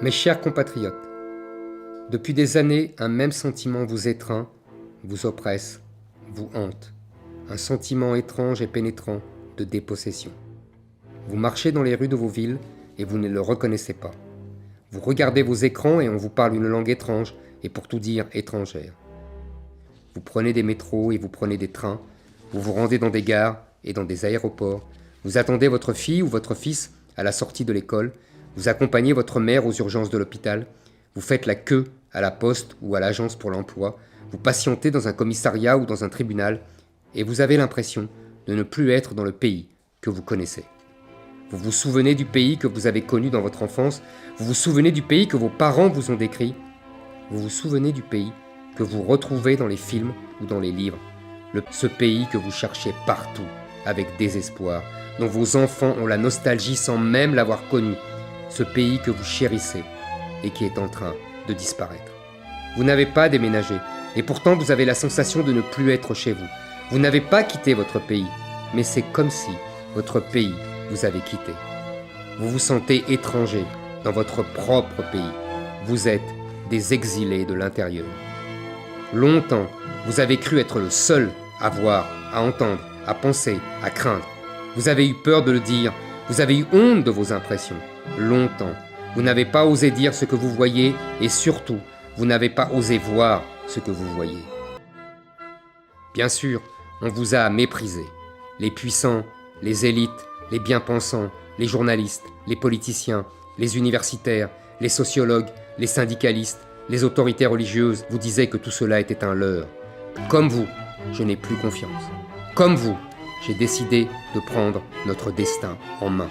Mes chers compatriotes, depuis des années, un même sentiment vous étreint, vous oppresse, vous hante. Un sentiment étrange et pénétrant de dépossession. Vous marchez dans les rues de vos villes et vous ne le reconnaissez pas. Vous regardez vos écrans et on vous parle une langue étrange et pour tout dire étrangère. Vous prenez des métros et vous prenez des trains, vous vous rendez dans des gares et dans des aéroports, vous attendez votre fille ou votre fils à la sortie de l'école, vous accompagnez votre mère aux urgences de l'hôpital, vous faites la queue à la poste ou à l'agence pour l'emploi, vous patientez dans un commissariat ou dans un tribunal et vous avez l'impression de ne plus être dans le pays que vous connaissez. Vous vous souvenez du pays que vous avez connu dans votre enfance, vous vous souvenez du pays que vos parents vous ont décrit, vous vous souvenez du pays que vous retrouvez dans les films ou dans les livres, ce pays que vous cherchez partout avec désespoir, dont vos enfants ont la nostalgie sans même l'avoir connu, ce pays que vous chérissez et qui est en train de disparaître. Vous n'avez pas déménagé et pourtant vous avez la sensation de ne plus être chez vous. Vous n'avez pas quitté votre pays, mais c'est comme si votre pays vous avait quitté. Vous vous sentez étranger dans votre propre pays. Vous êtes des exilés de l'intérieur. Longtemps, vous avez cru être le seul à voir, à entendre, à penser, à craindre. Vous avez eu peur de le dire, vous avez eu honte de vos impressions. Longtemps, vous n'avez pas osé dire ce que vous voyez et surtout, vous n'avez pas osé voir ce que vous voyez. Bien sûr, on vous a méprisé. Les puissants, les élites, les bien-pensants, les journalistes, les politiciens, les universitaires, les sociologues, les syndicalistes, les autorités religieuses vous disaient que tout cela était un leurre. Comme vous, je n'ai plus confiance. Comme vous, j'ai décidé de prendre notre destin en main.